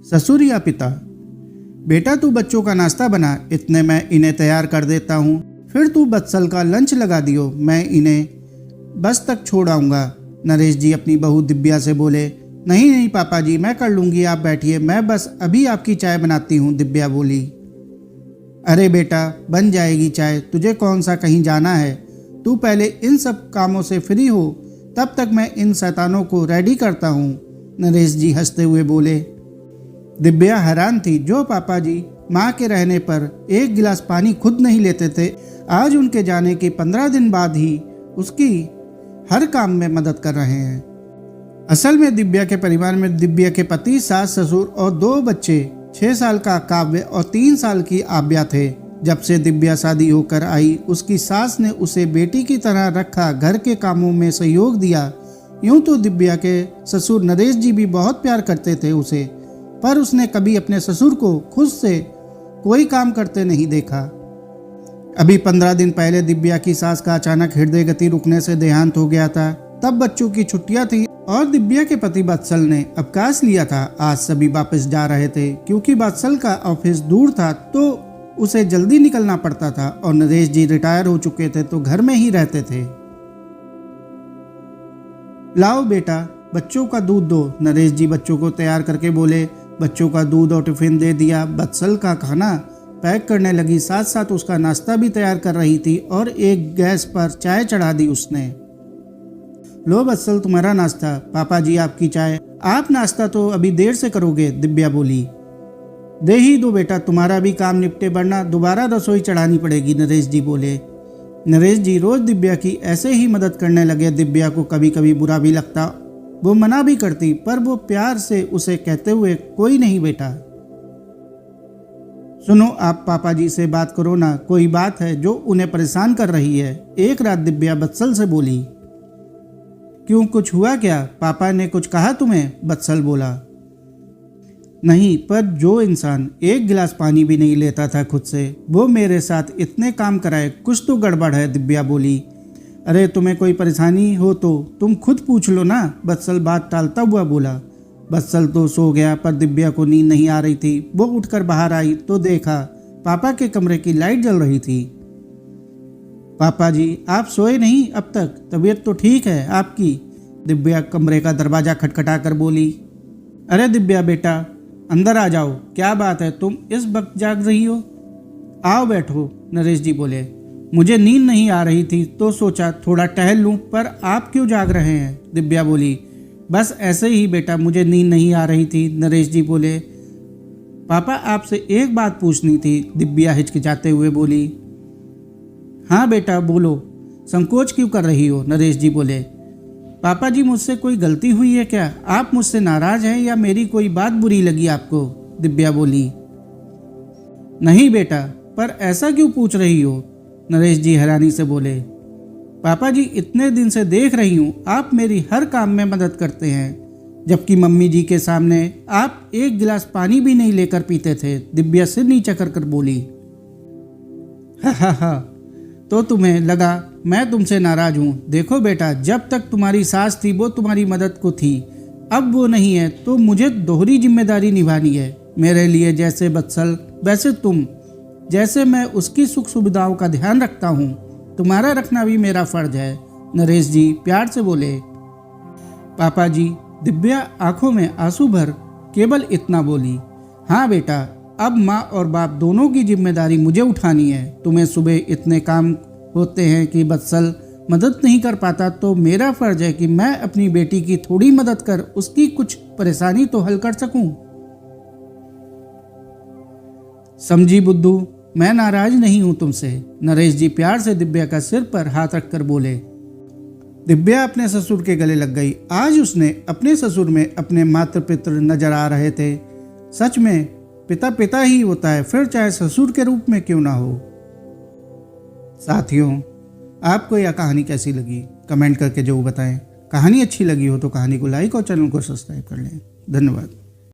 ससुर या पिता। बेटा तू बच्चों का नाश्ता बना, इतने मैं इन्हें तैयार कर देता हूँ, फिर तू बत्सल का लंच लगा दियो, मैं इन्हें बस तक छोड़ आऊँगा। नरेश जी अपनी बहू दिव्या से बोले। नहीं नहीं पापा जी, मैं कर लूँगी, आप बैठिए, मैं बस अभी आपकी चाय बनाती हूँ, दिव्या बोली। अरे बेटा बन जाएगी चाय, तुझे कौन सा कहीं जाना है, तू पहले इन सब कामों से फ्री हो, तब तक मैं इन शैतानों को रेडी करता हूँ, नरेश जी हंसते हुए बोले। दिव्या हैरान थी, जो पापा जी माँ के रहने पर एक गिलास पानी खुद नहीं लेते थे, आज उनके जाने के 15 दिन बाद ही उसकी हर काम में मदद कर रहे हैं। असल में दिव्या के परिवार में दिव्या के पति, सास, ससुर और 2 बच्चे, 6 साल का काव्य और 3 साल की आव्या थे। जब से दिव्या शादी होकर आई, उसकी सास ने उसे बेटी की तरह रखा, घर के कामों में सहयोग दिया। यूं तो दिव्या के ससुर नरेश जी भी बहुत प्यार करते थे उसे, पर उसने कभी अपने ससुर को खुद से कोई काम करते नहीं देखा। अभी 15 दिन पहले दिव्या की सास का अचानक हृदय गति रुकने से देहांत हो गया था। तब बच्चों की छुट्टियां थी और दिव्या के पति बत्सल ने अवकाश लिया था। आज सभी वापस जा रहे थे, क्योंकि बत्सल का ऑफिस दूर था तो उसे जल्दी निकलना पड़ता था, और नरेश जी रिटायर हो चुके थे तो घर में ही रहते थे। लाओ बेटा बच्चों का दूध दो, नरेश जी बच्चों को तैयार करके बोले। बच्चों का दूध और टिफिन दे दिया। बत्सल का खाना पैक करने लगी, साथ साथ उसका नाश्ता भी तैयार कर रही थी और एक गैस पर चाय चढ़ा दी उसने। लो बत्सल तुम्हारा नाश्ता, पापा जी आपकी चाय। आप नाश्ता तो अभी देर से करोगे, दिव्या बोली। दे ही दो बेटा, तुम्हारा भी काम निपटे, वरना दोबारा रसोई चढ़ानी पड़ेगी, नरेश जी बोले। नरेश जी रोज दिव्या की ऐसे ही मदद करने लगे। दिव्या को कभी कभी बुरा भी लगता, वो मना भी करती, पर वो प्यार से उसे कहते हुए, कोई नहीं बेटा। सुनो आप पापा जी से बात करो ना, कोई बात है जो उन्हें परेशान कर रही है, एक रात दिव्या बत्सल से बोली। क्यों, कुछ हुआ क्या, पापा ने कुछ कहा तुम्हें, बत्सल बोला। नहीं, पर जो इंसान एक गिलास पानी भी नहीं लेता था खुद से, वो मेरे साथ इतने काम कराए, कुछ तो गड़बड़ है, दिव्या बोली। अरे तुम्हें कोई परेशानी हो तो तुम खुद पूछ लो ना, बत्सल बात टालता हुआ बोला। बत्सल तो सो गया, पर दिव्या को नींद नहीं आ रही थी। वो उठकर बाहर आई तो देखा पापा के कमरे की लाइट जल रही थी। पापा जी आप सोए नहीं अब तक, तबीयत तो ठीक है आपकी, दिव्या कमरे का दरवाजा खटखटा कर बोली। अरे दिव्या बेटा अंदर आ जाओ, क्या बात है, तुम इस वक्त जाग रही हो, आओ बैठो, नरेश जी बोले। मुझे नींद नहीं आ रही थी तो सोचा थोड़ा टहल लूं, पर आप क्यों जाग रहे हैं, दिव्या बोली। बस ऐसे ही बेटा, मुझे नींद नहीं आ रही थी, नरेश जी बोले। पापा आपसे एक बात पूछनी थी, दिव्या हिचकिचाते हुए बोली। हाँ बेटा बोलो, संकोच क्यों कर रही हो, नरेश जी बोले। पापा जी मुझसे कोई गलती हुई है क्या, आप मुझसे नाराज हैं या मेरी कोई बात बुरी लगी आपको, दिव्या बोली। नहीं बेटा, पर ऐसा क्यों पूछ रही हो, नरेश जी हैरानी से बोले। पापा जी इतने दिन से देख रही हूँ आप मेरी हर काम में मदद करते हैं, जबकि मम्मी जी के सामने आप एक गिलास पानी भी नहीं लेकर पीते थे, दिव्या सिर नीचे कर बोली। हा, तो तुम्हें लगा मैं तुमसे नाराज हूँ, देखो बेटा जब तक तुम्हारी सास थी वो तुम्हारी मदद को थी, अब वो नहीं है तो मुझे दोहरी जिम्मेदारी निभानी है, मेरे लिए जैसे बत्सल वैसे तुम, जैसे मैं उसकी सुख सुविधाओं का ध्यान रखता हूँ, तुम्हारा रखना भी मेरा फर्ज है, नरेश जी प्यार से बोले। पापा जी, दिव्या आंखों में आंसू भर केवल इतना बोली। हाँ बेटा, अब माँ और बाप दोनों की जिम्मेदारी मुझे उठानी है, तुम्हें सुबह इतने काम होते हैं कि बत्सल मदद नहीं कर पाता, तो मेरा फर्ज है कि मैं अपनी बेटी की थोड़ी मदद कर उसकी कुछ परेशानी तो हल कर सकूं। समझी बुद्धू, मैं नाराज नहीं हूं तुमसे, नरेश जी प्यार से दिव्या का सिर पर हाथ रखकर बोले। दिव्या अपने ससुर के गले लग गई। आज उसने अपने ससुर में अपने मातृ पितृ नजर आ रहे थे। सच में पिता पिता ही होता है, फिर चाहे ससुर के रूप में क्यों ना हो। साथियों, आपको यह कहानी कैसी लगी कमेंट करके जरूर बताएं। कहानी अच्छी लगी हो तो कहानी को लाइक और चैनल को सब्सक्राइब कर लें। धन्यवाद।